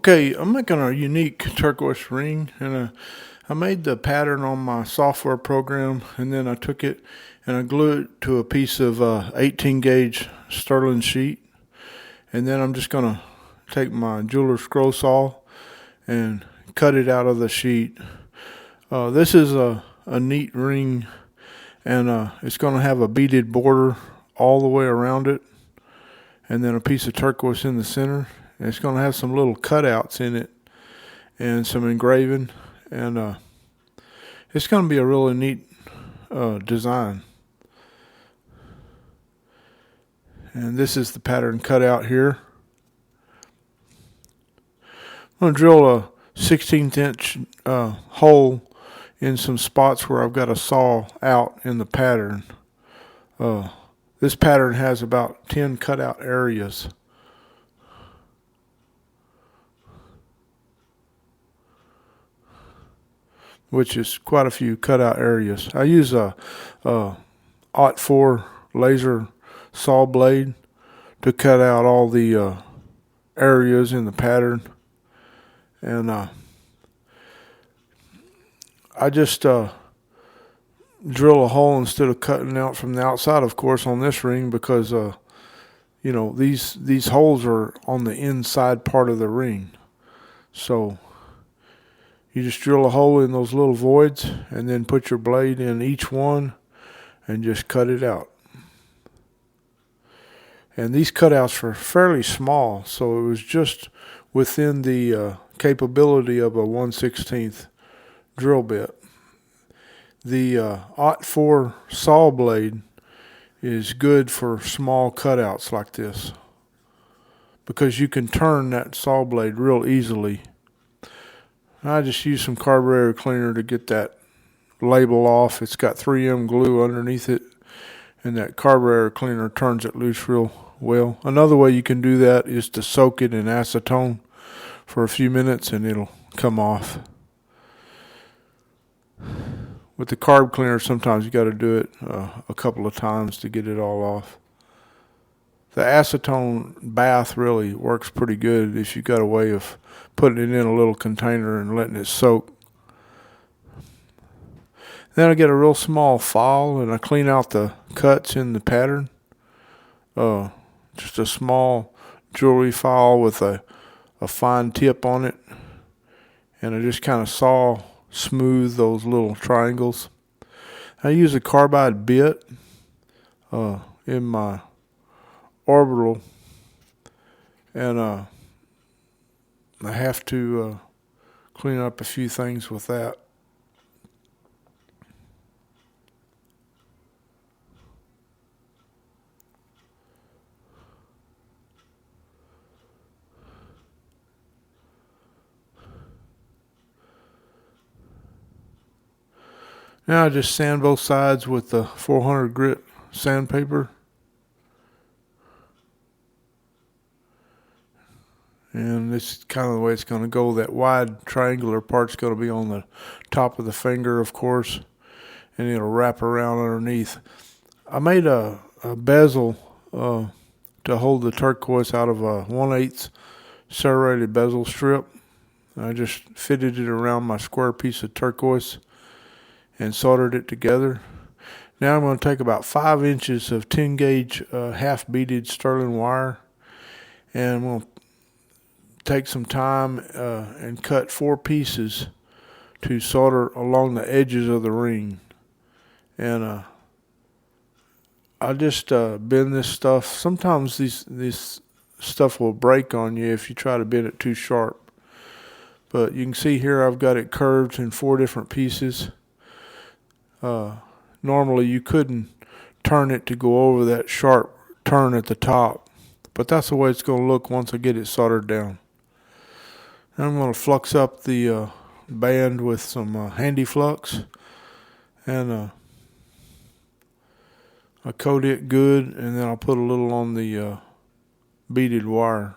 Okay, I'm making a unique turquoise ring, and I made the pattern on my software program, and then I took it and I glued it to a piece of 18 gauge sterling sheet, and then I'm just gonna take my jeweler's scroll saw and cut it out of the sheet. This is a neat ring, and it's gonna have a beaded border all the way around it, and then a piece of turquoise in the center. And it's going to have some little cutouts in it and some engraving, and it's going to be a really neat design. And this is the pattern cut out here. I'm going to drill a 16th inch hole in some spots where I've got to saw out in the pattern. This pattern has about 10 cutout areas. Which is quite a few cutout areas. I use a .4 laser saw blade to cut out all the areas in the pattern, and I just drill a hole instead of cutting out from the outside, of course, on this ring, because these holes are on the inside part of the ring, so you just drill a hole in those little voids and then put your blade in each one and just cut it out. And these cutouts were fairly small, so it was just within the capability of a 1/16 drill bit. The .4 saw blade is good for small cutouts like this, because you can turn that saw blade real easily. I just used some carburetor cleaner to get that label off. It's got 3M glue underneath it, and that carburetor cleaner turns it loose real well. Another way you can do that is to soak it in acetone for a few minutes and it'll come off. With the carb cleaner, sometimes you got to do it a couple of times to get it all off. The acetone bath really works pretty good if you got a way of putting it in a little container and letting it soak. Then I get a real small file and I clean out the cuts in the pattern. Just a small jewelry file with a fine tip on it. And I just kind of saw smooth those little triangles. I use a carbide bit in my orbital, and I have to clean up a few things with that. Now I just sand both sides with the 400 grit sandpaper. And this is kind of the way it's going to go. That wide triangular part's going to be on the top of the finger, of course, and it'll wrap around underneath. I made a bezel to hold the turquoise out of a 1/8 serrated bezel strip. I just fitted it around my square piece of turquoise and soldered it together. Now I'm going to take about 5 inches of 10 gauge half beaded sterling wire, and I'm going to take some time and cut 4 pieces to solder along the edges of the ring. And I just bend this stuff. Sometimes this stuff will break on you if you try to bend it too sharp. But you can see here I've got it curved in 4 different pieces. Normally you couldn't turn it to go over that sharp turn at the top, but that's the way it's going to look once I get it soldered down. I'm going to flux up the band with some handy flux, and I coat it good, and then I'll put a little on the beaded wire.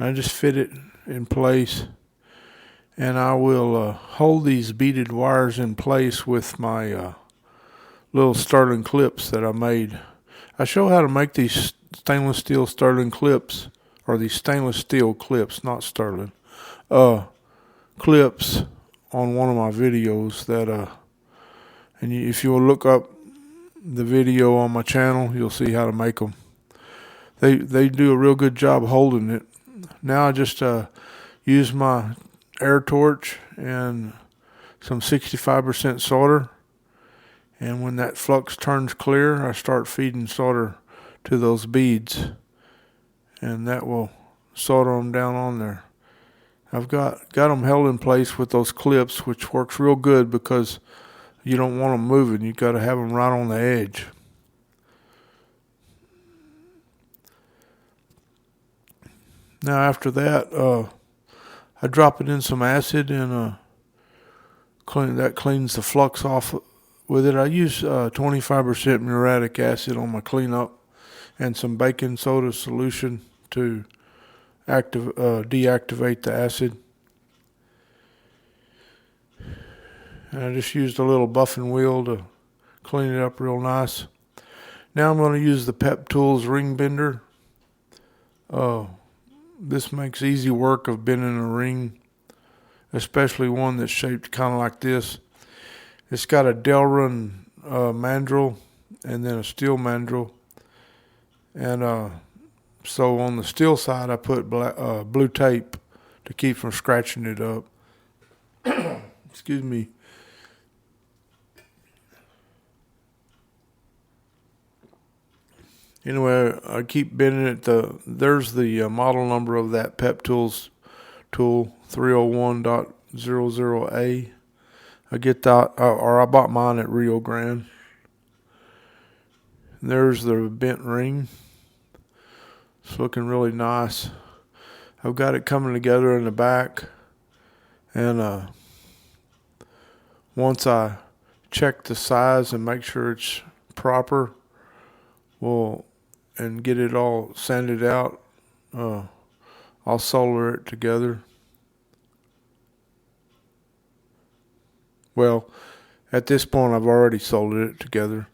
I just fit it in place, and I will hold these beaded wires in place with my little sterling clips that I made. I show how to make these stainless steel sterling clips, or these stainless steel clips, not sterling, clips on one of my videos that, and if you'll look up the video on my channel, you'll see how to make them. They do a real good job holding it. Now I just use my air torch and some 65% solder, and when that flux turns clear, I start feeding solder to those beads, and that will solder them down on there. I've got them held in place with those clips, which works real good because you don't want them moving. You got to have them right on the edge. Now after that, I drop it in some acid and cleans the flux off with it. I use 25% muriatic acid on my cleanup and some baking soda solution to deactivate the acid. And I just used a little buffing wheel to clean it up real nice. Now I'm going to use the Pepetools ring bender. This makes easy work of bending a ring, especially one that's shaped kind of like this. It's got a Delrin mandrel and then a steel mandrel. And so on the steel side, I put blue tape to keep from scratching it up. Excuse me. Anyway, I keep bending it. There's the model number of that Pepetools tool, 301.00A. I get that, or I bought mine at Rio Grande. There's the bent ring. It's looking really nice. I've got it coming together in the back, and once I check the size and make sure it's proper, and get it all sanded out, I'll solder it together. Well, at this point I've already soldered it together,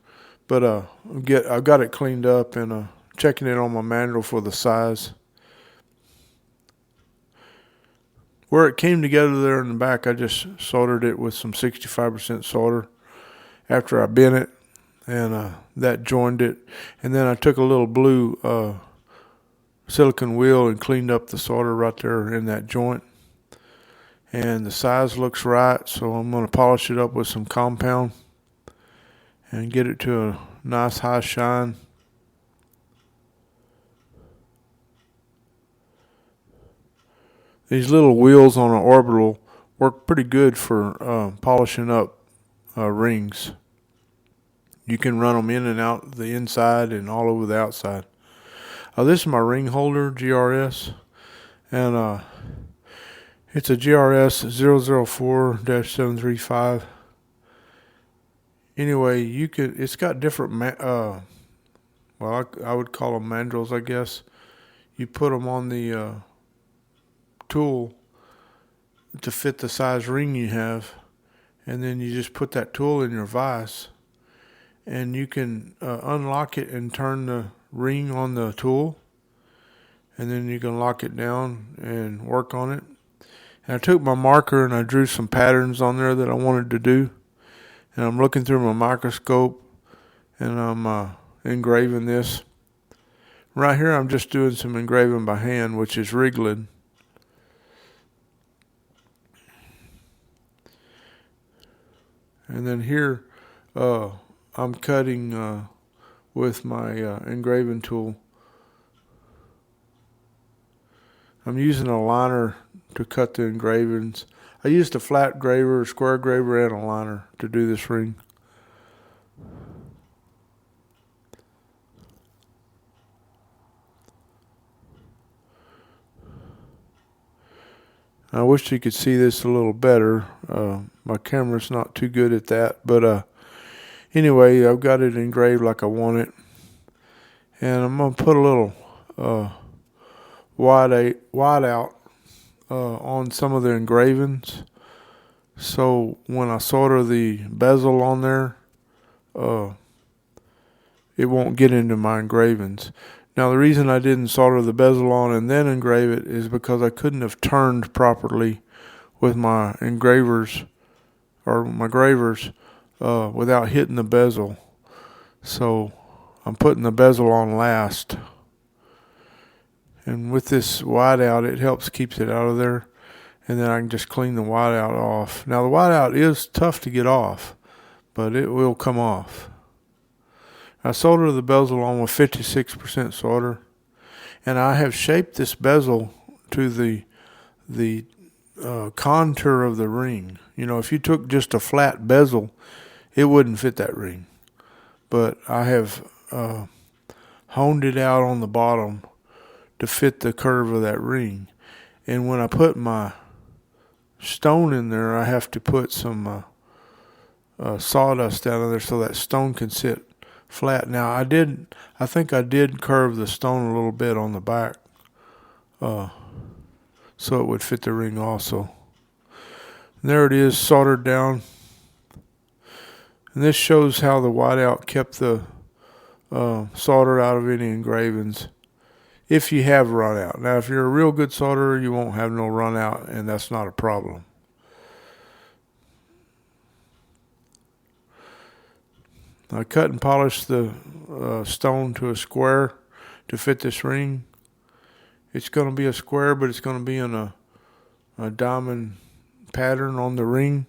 but I've got it cleaned up and checking it on my mandrel for the size. Where it came together there in the back, I just soldered it with some 65% solder after I bent it, and that joined it. And then I took a little blue silicone wheel and cleaned up the solder right there in that joint. And the size looks right, so I'm going to polish it up with some compound and get it to a nice high shine. These little wheels on an orbital work pretty good for polishing up rings. You can run them in and out the inside and all over the outside. This is my ring holder, GRS, and it's a GRS 004-735. Anyway, it's got different, I would call them mandrels, I guess. You put them on the tool to fit the size ring you have, and then you just put that tool in your vise, and you can unlock it and turn the ring on the tool, and then you can lock it down and work on it. And I took my marker and I drew some patterns on there that I wanted to do, and I'm looking through my microscope and I'm engraving this. Right here I'm just doing some engraving by hand, which is wriggling. And then here I'm cutting with my engraving tool. I'm using a liner to cut the engravings. I used a flat graver, a square graver, and a liner to do this ring. I wish you could see this a little better. My camera's not too good at that, but anyway, I've got it engraved like I want it. And I'm going to put a little wide out on some of the engravings. So when I solder the bezel on there, it won't get into my engravings. Now the reason I didn't solder the bezel on and then engrave it is because I couldn't have turned properly with my engravers or my gravers without hitting the bezel. So I'm putting the bezel on last. And with this whiteout, it helps keeps it out of there. And then I can just clean the whiteout off. Now the whiteout is tough to get off, but it will come off. I solder the bezel on with 56% solder. And I have shaped this bezel to the contour of the ring. You know, if you took just a flat bezel, it wouldn't fit that ring. But I have honed it out on the bottom to fit the curve of that ring. And when I put my stone in there, I have to put some sawdust down in there so that stone can sit flat. Now I think I did curve the stone a little bit on the back so it would fit the ring also. And there it is, soldered down. And this shows how the whiteout kept the solder out of any engravings if you have run out. Now if you're a real good solderer, you won't have no run out, and that's not a problem. I cut and polished the stone to a square to fit this ring. It's going to be a square, but it's going to be in a diamond pattern on the ring.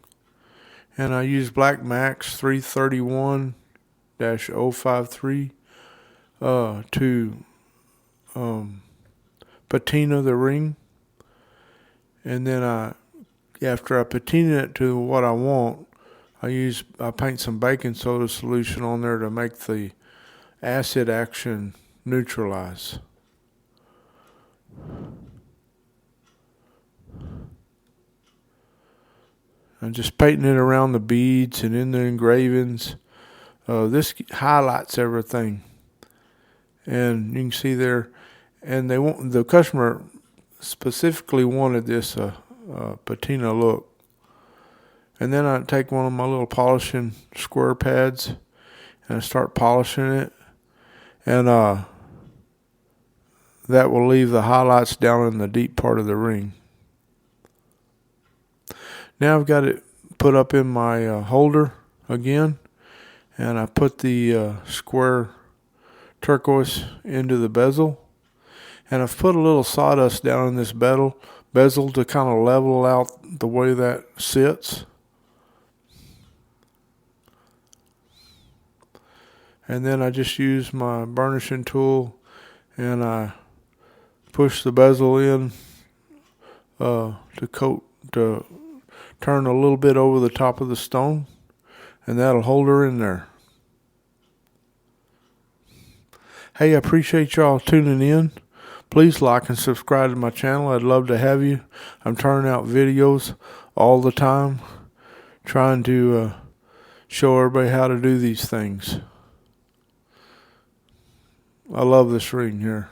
And I use Black Max 331-053 to patina the ring. And then after I patina it to what I want, I paint some baking soda solution on there to make the acid action neutralize. I'm just painting it around the beads and in the engravings. This highlights everything, and you can see there. And the customer specifically wanted this patina look. And then I take one of my little polishing square pads and I start polishing it, and that will leave the highlights down in the deep part of the ring. Now I've got it put up in my holder again, and I put the square turquoise into the bezel, and I've put a little sawdust down in this bezel to kind of level out the way that sits. And then I just use my burnishing tool and I push the bezel in to turn a little bit over the top of the stone, and that'll hold her in there. Hey, I appreciate y'all tuning in. Please like and subscribe to my channel. I'd love to have you. I'm turning out videos all the time, trying to show everybody how to do these things. I love this ring here.